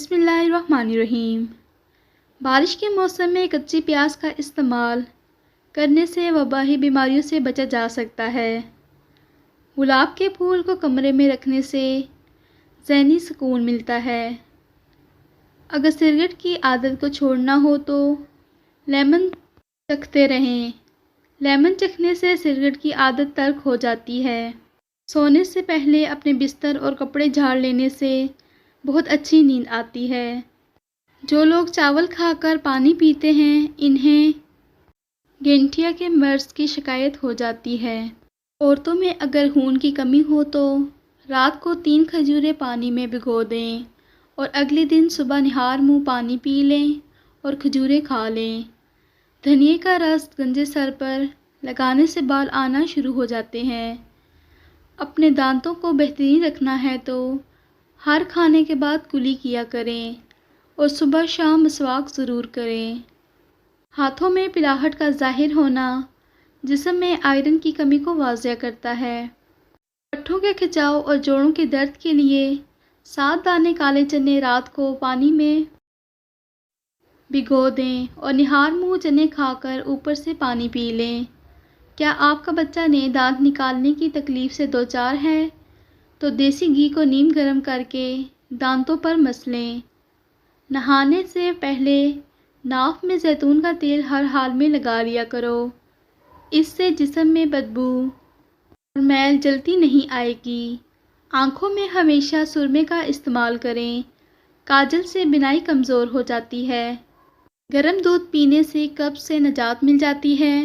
بسم اللہ الرحمن الرحیم۔ بارش کے موسم میں کچی پیاز کا استعمال کرنے سے وبائی بیماریوں سے بچا جا سکتا ہے۔ گلاب کے پھول کو کمرے میں رکھنے سے ذہنی سکون ملتا ہے۔ اگر سگریٹ کی عادت کو چھوڑنا ہو تو لیمن چکھتے رہیں۔ لیمن چکھنے سے سگریٹ کی عادت ترک ہو جاتی ہے۔ سونے سے پہلے اپنے بستر اور کپڑے جھاڑ لینے سے بہت اچھی نیند آتی ہے۔ جو لوگ چاول کھا کر پانی پیتے ہیں انہیں گینٹھیا کے مرض کی شکایت ہو جاتی ہے۔ عورتوں میں اگر خون کی کمی ہو تو رات کو 3 کھجوریں پانی میں بھگو دیں اور اگلے دن صبح نہار منہ پانی پی لیں اور کھجوریں کھا لیں۔ دھنیے کا رس گنجے سر پر لگانے سے بال آنا شروع ہو جاتے ہیں۔ اپنے دانتوں کو بہترین رکھنا ہے تو ہر کھانے کے بعد کلی کیا کریں اور صبح شام مسواک ضرور کریں۔ ہاتھوں میں پلاہٹ کا ظاہر ہونا جسم میں آئرن کی کمی کو واضح کرتا ہے۔ پٹھوں کے کھچاؤ اور جوڑوں کے درد کے لیے 7 دانے کالے چنے رات کو پانی میں بھگو دیں اور نہار منہ چنے کھا کر اوپر سے پانی پی لیں۔ کیا آپ کا بچہ نے دانت نکالنے کی تکلیف سے دوچار ہے تو دیسی گھی کو نیم گرم کر کے دانتوں پر مس لیں۔ نہانے سے پہلے ناف میں زیتون کا تیل ہر حال میں لگا لیا کرو۔ اس سے جسم میں بدبو اور میل جلتی نہیں آئے گی۔ آنکھوں میں ہمیشہ سرمے کا استعمال کریں۔ کاجل سے بینائی کمزور ہو جاتی ہے۔ گرم دودھ پینے سے قبض سے نجات مل جاتی ہے۔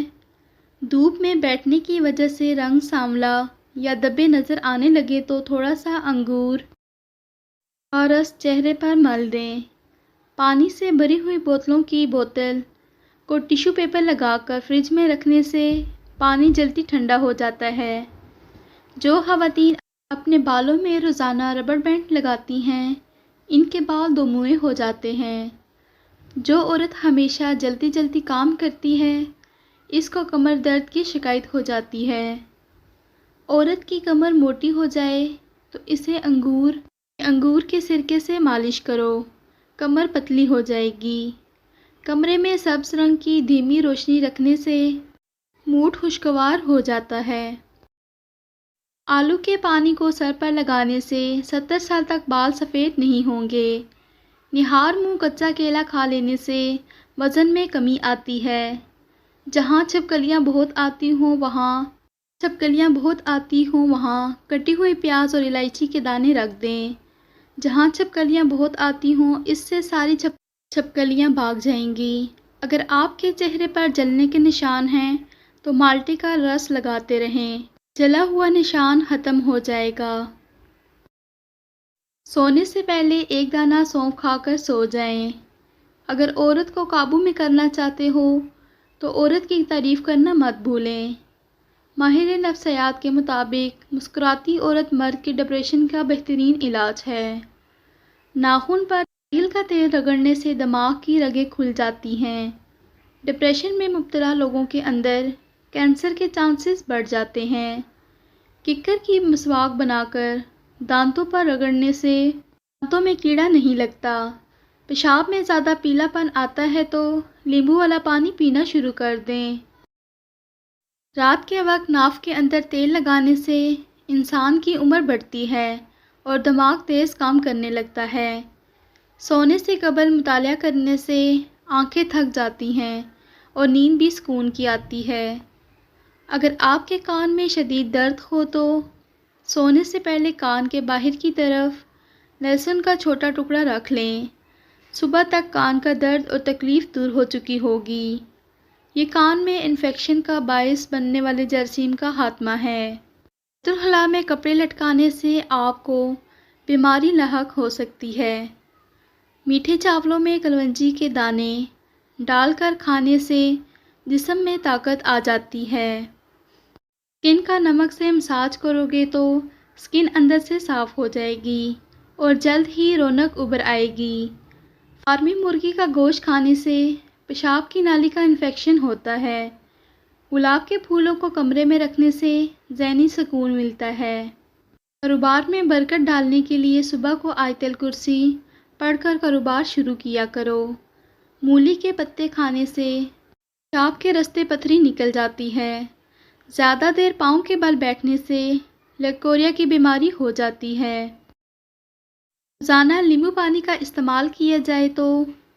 دھوپ میں بیٹھنے کی وجہ سے رنگ سانولا یا دبے نظر آنے لگے تو تھوڑا سا انگور کا رس چہرے پر مل دیں۔ پانی سے بھری ہوئی بوتلوں کی بوتل کو ٹیشو پیپر لگا کر فریج میں رکھنے سے پانی جلدی ٹھنڈا ہو جاتا ہے۔ جو خواتین اپنے بالوں میں روزانہ ربڑ بینڈ لگاتی ہیں ان کے بال دوموئے ہو جاتے ہیں۔ جو عورت ہمیشہ جلدی جلدی کام کرتی ہے اس کو کمر درد کی شکایت ہو جاتی ہے۔ عورت کی کمر موٹی ہو جائے تو اسے انگور کے سرکے سے مالش کرو، کمر پتلی ہو جائے گی۔ کمرے میں سبز رنگ کی دھیمی روشنی رکھنے سے موڈ خوشگوار ہو جاتا ہے۔ آلو کے پانی کو سر پر لگانے سے 70 سال تک بال سفید نہیں ہوں گے۔ نہار منہ کچا کیلا کھا لینے سے وزن میں کمی آتی ہے۔ جہاں چھپکلیاں بہت آتی ہوں وہاں کٹی ہوئی پیاز اور الائچی کے دانے رکھ دیں۔ جہاں چھپکلیاں بہت آتی ہوں اس سے ساری چھپکلیاں بھاگ جائیں گی۔ اگر آپ کے چہرے پر جلنے کے نشان ہیں تو مالٹے کا رس لگاتے رہیں، جلا ہوا نشان ختم ہو جائے گا۔ سونے سے پہلے 1 دانہ سونف کھا کر سو جائیں۔ اگر عورت کو قابو میں کرنا چاہتے ہو تو عورت کی تعریف کرنا مت بھولیں۔ ماہر نفسیات کے مطابق مسکراتی عورت مرد کے ڈپریشن کا بہترین علاج ہے۔ ناخن پر ناریل کا تیل رگڑنے سے دماغ کی رگیں کھل جاتی ہیں۔ ڈپریشن میں مبتلا لوگوں کے اندر کینسر کے چانسز بڑھ جاتے ہیں۔ ککر کی مسواک بنا کر دانتوں پر رگڑنے سے دانتوں میں کیڑا نہیں لگتا۔ پیشاب میں زیادہ پیلا پن آتا ہے تو لیمبو والا پانی پینا شروع کر دیں۔ رات کے وقت ناف کے اندر تیل لگانے سے انسان کی عمر بڑھتی ہے اور دماغ تیز کام کرنے لگتا ہے۔ سونے سے قبل مطالعہ کرنے سے آنکھیں تھک جاتی ہیں اور نیند بھی سکون کی آتی ہے۔ اگر آپ کے کان میں شدید درد ہو تو سونے سے پہلے کان کے باہر کی طرف لہسن کا چھوٹا ٹکڑا رکھ لیں۔ صبح تک کان کا درد اور تکلیف دور ہو چکی ہوگی۔ یہ کان میں انفیکشن کا باعث بننے والے جراثیم کا خاتمہ ہے۔ بیت الخلاء میں کپڑے لٹکانے سے آپ کو بیماری لاحق ہو سکتی ہے۔ میٹھے چاولوں میں کلونجی کے دانے ڈال کر کھانے سے جسم میں طاقت آ جاتی ہے۔ اسکن کا نمک سے مساج کرو گے تو اسکن اندر سے صاف ہو جائے گی اور جلد ہی رونق ابھر آئے گی۔ فارمی مرغی کا گوشت کھانے سے پیشاب کی نالی کا انفیکشن ہوتا ہے۔ گلاب کے پھولوں کو کمرے میں رکھنے سے ذہنی سکون ملتا ہے۔ کاروبار میں برکت ڈالنے کے لیے صبح کو آیت الکرسی پڑھ کر کاروبار شروع کیا کرو۔ مولی کے پتے کھانے سے پیشاب کے راستے پتھری نکل جاتی ہے۔ زیادہ دیر پاؤں کے بل بیٹھنے سے لیکوریا کی بیماری ہو جاتی ہے۔ روزانہ لیمو پانی کا استعمال کیا جائے تو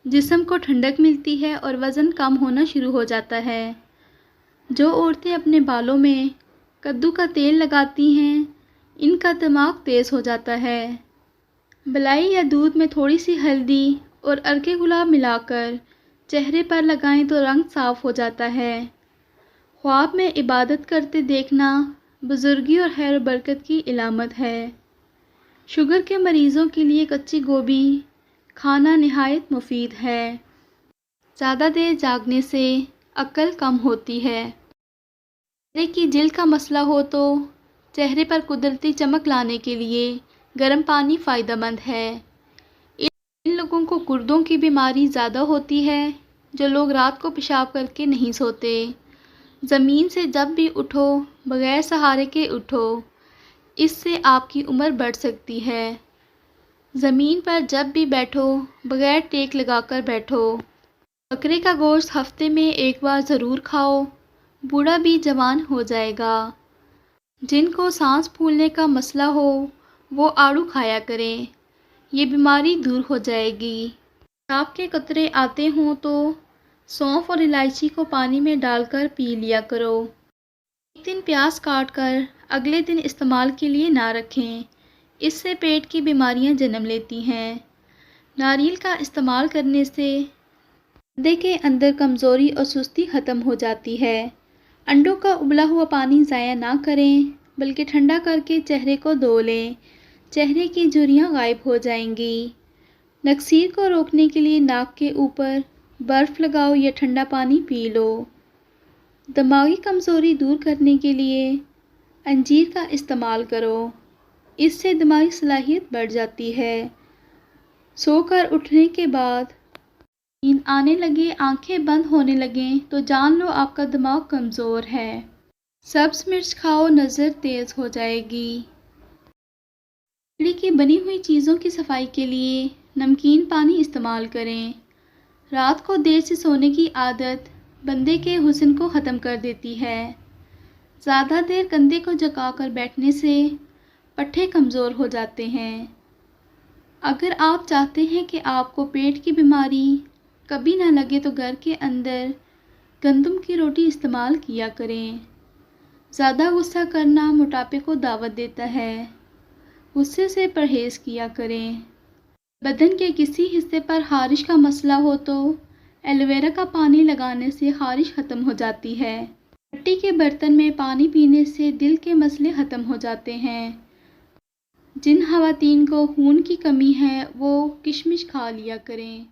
جسم کو ٹھنڈک ملتی ہے اور وزن کم ہونا شروع ہو جاتا ہے۔ جو عورتیں اپنے بالوں میں کدو کا تیل لگاتی ہیں، ان کا دماغ تیز ہو جاتا ہے۔ بلائی یا دودھ میں تھوڑی سی ہلدی اور عرق گلاب ملا کر چہرے پر لگائیں تو رنگ صاف ہو جاتا ہے۔ خواب میں عبادت کرتے دیکھنا بزرگی اور خیر و برکت کی علامت ہے۔ شوگر کے مریضوں کے لیے کچی گوبھی کھانا نہایت مفید ہے۔ زیادہ دیر جاگنے سے عقل کم ہوتی ہے۔ چہرے کی جلد کا مسئلہ ہو تو چہرے پر قدرتی چمک لانے کے لیے گرم پانی فائدہ مند ہے۔ ان لوگوں کو گردوں کی بیماری زیادہ ہوتی ہے جو لوگ رات کو پیشاب کر کے نہیں سوتے۔ زمین سے جب بھی اٹھو بغیر سہارے کے اٹھو، اس سے آپ کی عمر بڑھ سکتی ہے۔ زمین پر جب بھی بیٹھو بغیر ٹیک لگا کر بیٹھو۔ بکرے کا گوشت ہفتے میں ایک بار ضرور کھاؤ، بوڑھا بھی جوان ہو جائے گا۔ جن کو سانس پھولنے کا مسئلہ ہو وہ آڑو کھایا کریں، یہ بیماری دور ہو جائے گی۔ پیشاب کے قطرے آتے ہوں تو سونف اور الائچی کو پانی میں ڈال کر پی لیا کرو۔ ایک دن پیاز کاٹ کر اگلے دن استعمال کے لیے نہ رکھیں، اس سے پیٹ کی بیماریاں جنم لیتی ہیں۔ ناریل کا استعمال کرنے سے معدے کے اندر کمزوری اور سستی ختم ہو جاتی ہے۔ انڈوں کا ابلا ہوا پانی ضائع نہ کریں بلکہ ٹھنڈا کر کے چہرے کو دھو لیں، چہرے کی جھریاں غائب ہو جائیں گی۔ نکسیر کو روکنے کے لیے ناک کے اوپر برف لگاؤ یا ٹھنڈا پانی پی لو۔ دماغی کمزوری دور کرنے کے لیے انجیر کا استعمال کرو، اس سے دماغی صلاحیت بڑھ جاتی ہے۔ سو کر اٹھنے کے بعد نیند آنے لگے، آنکھیں بند ہونے لگیں تو جان لو آپ کا دماغ کمزور ہے۔ سبز مرچ کھاؤ، نظر تیز ہو جائے گی۔ لکڑی کی بنی ہوئی چیزوں کی صفائی کے لیے نمکین پانی استعمال کریں۔ رات کو دیر سے سونے کی عادت بندے کے حسن کو ختم کر دیتی ہے۔ زیادہ دیر کندھے کو جھکا کر بیٹھنے سے پٹھے کمزور ہو جاتے ہیں۔ اگر آپ چاہتے ہیں کہ آپ کو پیٹ کی بیماری کبھی نہ لگے تو گھر کے اندر گندم کی روٹی استعمال کیا کریں۔ زیادہ غصہ کرنا موٹاپے کو دعوت دیتا ہے، غصے سے پرہیز کیا کریں۔ بدن کے کسی حصے پر خارش کا مسئلہ ہو تو ایلو ویرا کا پانی لگانے سے خارش ختم ہو جاتی ہے۔ مٹی کے برتن میں پانی پینے سے دل کے مسئلے ختم ہو جاتے ہیں۔ جن خواتین کو خون کی کمی ہے وہ کشمش کھا لیا کریں۔